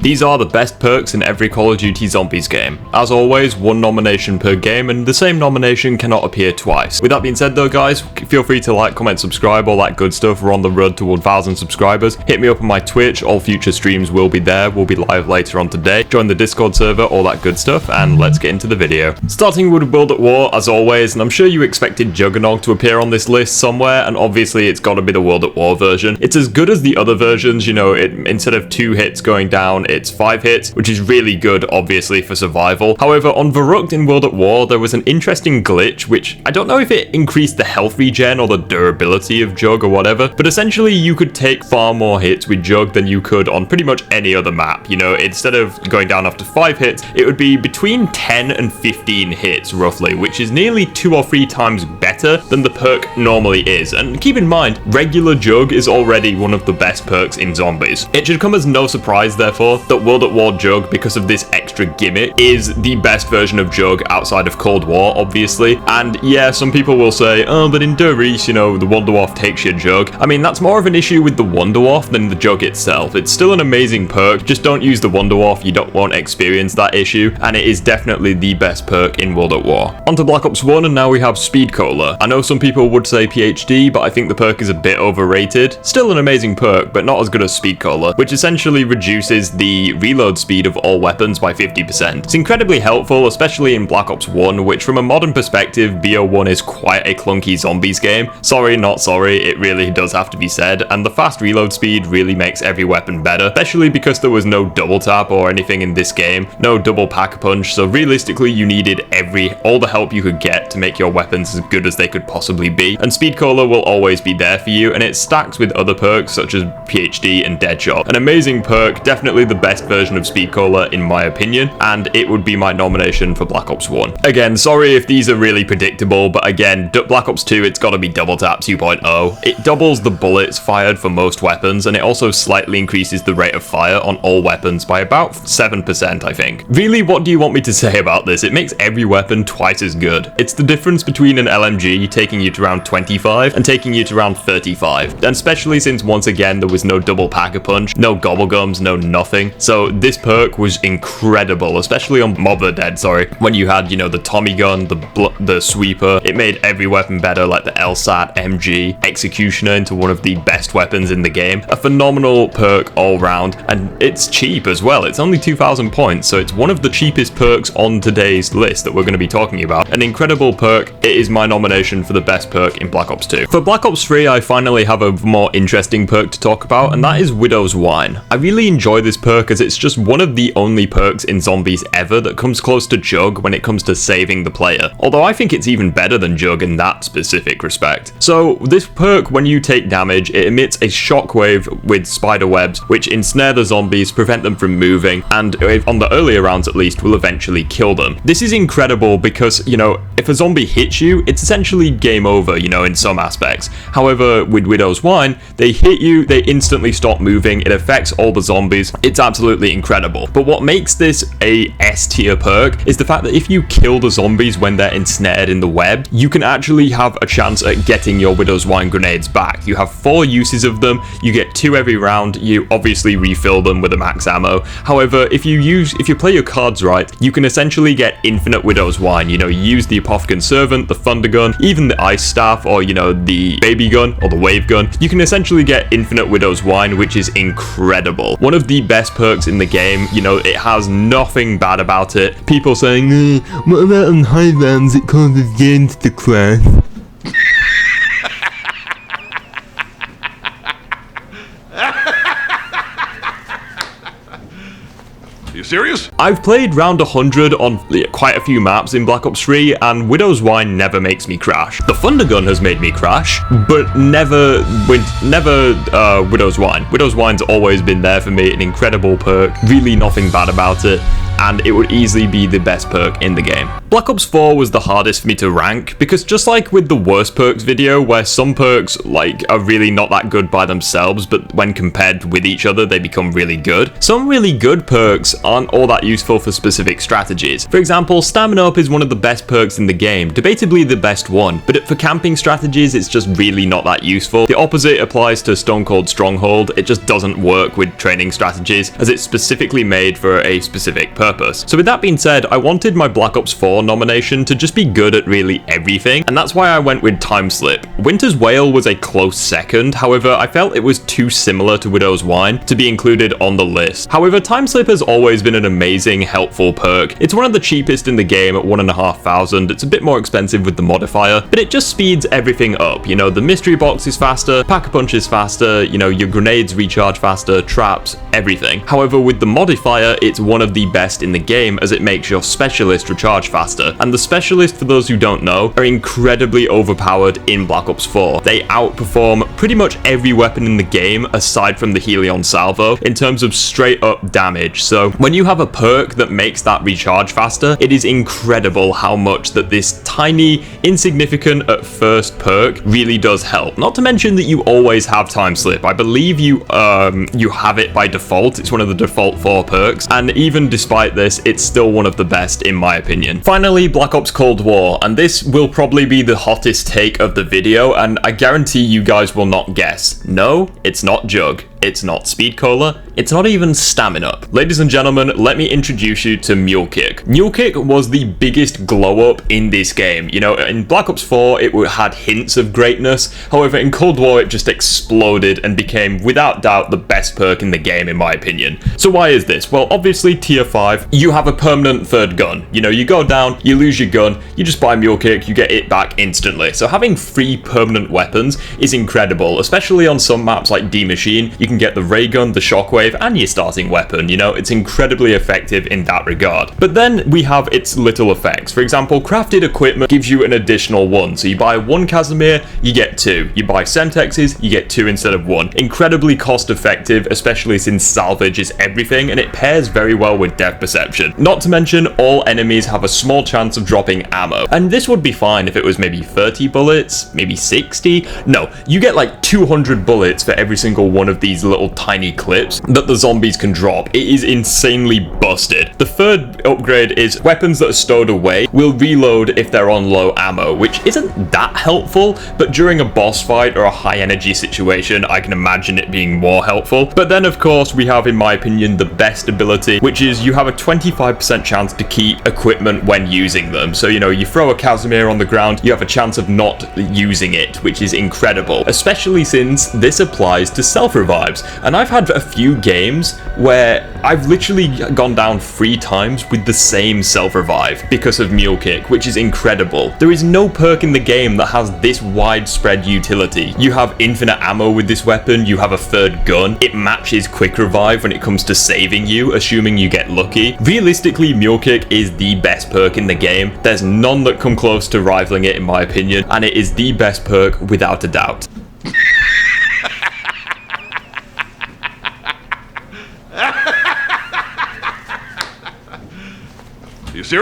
These are the best perks in every Call of Duty Zombies game. As always, one nomination per game, and the same nomination cannot appear twice. With that being said though guys, feel free to like, comment, subscribe, all that good stuff. We're on the road to 1,000 subscribers. Hit me up on my Twitch, all future streams will be there. We'll be live later on today. Join the Discord server, all that good stuff, and let's get into the video. Starting with World at War, as always, and I'm sure you expected Juggernog to appear on this list somewhere, and obviously it's gotta be the World at War version. It's as good as the other versions, you know, instead of 2 hits going down, it's 5 hits, which is really good, obviously, for survival. However, on Verruckt in World at War, there was an interesting glitch, which I don't know if it increased the health regen or the durability of Jug or whatever, but essentially you could take far more hits with Jug than you could on pretty much any other map. You know, instead of going down after 5 hits, it would be between 10 and 15 hits, roughly, which is nearly 2 or 3 times better than the perk normally is. And keep in mind, regular Jug is already one of the best perks in Zombies. It should come as no surprise, therefore, that World at War Jug, because of this extra gimmick, is the best version of Jug outside of Cold War, obviously. And yeah, some people will say, oh, but in Der Riese, you know, the Wunderwaffe takes your Jug. I mean, that's more of an issue with the Wunderwaffe than the Jug itself. It's still an amazing perk, just don't use the Wunderwaffe, you won't experience that issue, and it is definitely the best perk in World at War. On to Black Ops 1, and now we have Speed Cola. I know some people would say PhD, but I think the perk is a bit overrated. Still an amazing perk, but not as good as Speed Cola, which essentially reduces the reload speed of all weapons by 50%. It's incredibly helpful, especially in Black Ops 1, which from a modern perspective, BO1 is quite a clunky zombies game. Sorry, not sorry, it really does have to be said, and the fast reload speed really makes every weapon better, especially because there was no double tap or anything in this game, no double pack-a-punch, so realistically you needed all the help you could get to make your weapons as good as they could possibly be, and Speed Cola will always be there for you, and it stacks with other perks such as PhD and Deadshot. An amazing perk, definitely the best version of Speed Cola in my opinion, and it would be my nomination for Black Ops 1. Again, sorry if these are really predictable, but again, Black Ops 2, it's gotta be Double Tap 2.0. It doubles the bullets fired for most weapons, and it also slightly increases the rate of fire on all weapons by about 7%, I think. Really, what do you want me to say about this? It makes every weapon twice as good. It's the difference between an LMG taking you to around 25 and taking you to around 35, and especially since once again there was no double pack-a-punch, no gobblegums, no nothing. So this perk was incredible, especially on Mob the Dead, when you had, you know, the Tommy gun, the sweeper. It made every weapon better, like the LSAT, MG, Executioner into one of the best weapons in the game. A phenomenal perk all round, and it's cheap as well. It's only 2,000 points, so it's one of the cheapest perks on today's list that we're going to be talking about. An incredible perk. It is my nomination for the best perk in Black Ops 2. For Black Ops 3, I finally have a more interesting perk to talk about, and that is Widow's Wine. I really enjoy this perk as it's just one of the only perks in Zombies ever that comes close to Jug when it comes to saving the player. Although I think it's even better than Jug in that specific respect. So this perk, when you take damage, it emits a shockwave with spider webs, which ensnare the zombies, prevent them from moving, and on the earlier rounds at least, will eventually kill them. This is incredible because, you know, if a zombie hits you, it's essentially game over, you know, in some aspects. However, with Widow's Wine, they hit you, they instantly stop moving, it affects all the zombies. It's absolutely incredible. But what makes this a S tier perk is the fact that if you kill the zombies when they're ensnared in the web, you can actually have a chance at getting your Widow's Wine grenades back. You have 4 uses of them, you get 2 every round, you obviously refill them with a max ammo. However, if you play your cards right, you can essentially get infinite Widow's Wine. You know, you use the Apothicon Servant, the Thunder Gun, even the Ice Staff, or, you know, the Baby Gun, or the Wave Gun. You can essentially get infinite Widow's Wine, which is incredible. One of the best perks in the game, you know, it has nothing bad about it. People saying, what about on high rounds it causes games to crash? You serious? I've played round 100 on quite a few maps in Black Ops 3, and Widow's Wine never makes me crash. The Thunder Gun has made me crash, but never Widow's Wine. Widow's Wine's always been there for me, an incredible perk, really nothing bad about it. and it would easily be the best perk in the game. Black Ops 4 was the hardest for me to rank, because just like with the worst perks video, where some perks like are really not that good by themselves, but when compared with each other they become really good, some really good perks aren't all that useful for specific strategies. For example, Stamina Up is one of the best perks in the game, debatably the best one, but for camping strategies it's just really not that useful. The opposite applies to Stone Cold Stronghold. It just doesn't work with training strategies, as it's specifically made for a specific purpose. So with that being said, I wanted my Black Ops 4 nomination to just be good at really everything, and that's why I went with Time Slip. Winter's Wail was a close second, however I felt it was too similar to Widow's Wine to be included on the list. However, Time Slip has always been an amazing, helpful perk. It's one of the cheapest in the game at 1,500. It's a bit more expensive with the modifier, but it just speeds everything up. You know, the mystery box is faster, Pack-a-Punch is faster, you know, your grenades recharge faster, traps, everything. However, with the modifier, it's one of the best in the game, as it makes your specialist recharge faster. And the specialist, for those who don't know, are incredibly overpowered in Black Ops 4. They outperform pretty much every weapon in the game aside from the Helion Salvo in terms of straight up damage. So when you have a perk that makes that recharge faster, it is incredible how much that this tiny, insignificant at first perk really does help. Not to mention that you always have Time Slip. I believe you have it by default. It's one of the default 4 perks, and even despite this, it's still one of the best in my opinion. Finally, Black Ops Cold War, and this will probably be the hottest take of the video, and I guarantee you guys will not guess. No, it's not Jug. It's not Speed Cola, it's not even Stamina Up. Ladies and gentlemen, let me introduce you to Mule Kick. Mule Kick was the biggest glow up in this game. You know, in Black Ops 4 it had hints of greatness, however in Cold War it just exploded and became without doubt the best perk in the game in my opinion. So why is this? Well, obviously tier 5, you have a permanent third gun. You know, you go down, you lose your gun, you just buy Mule Kick, you get it back instantly. So having 3 permanent weapons is incredible, especially on some maps like D Machine. You can get the ray gun, the shockwave, and your starting weapon. You know, it's incredibly effective in that regard. But then we have its little effects. For example, crafted equipment gives you an additional 1. So you buy 1 Casimir, you get 2. You buy Semtexes, you get 2 instead of 1. Incredibly cost effective, especially since salvage is everything, and it pairs very well with depth perception. Not to mention, all enemies have a small chance of dropping ammo. And this would be fine if it was maybe 30 bullets, maybe 60. No, you get like 200 bullets for every single one of these little tiny clips that the zombies can drop. It is insanely busted. The third upgrade is weapons that are stowed away will reload if they're on low ammo, which isn't that helpful, but during a boss fight or a high energy situation, I can imagine it being more helpful. But then of course we have, in my opinion, the best ability, which is you have a 25% chance to keep equipment when using them. So, you know, you throw a Casimir on the ground, you have a chance of not using it, which is incredible, especially since this applies to self-revives. And I've had a few games where I've literally gone down 3 times with the same self-revive because of Mule Kick, which is incredible. There is no perk in the game that has this widespread utility. You have infinite ammo with this weapon, you have a third gun, it matches quick revive when it comes to saving you, assuming you get lucky. Realistically, Mule Kick is the best perk in the game. There's none that come close to rivaling it in my opinion, and it is the best perk without a doubt.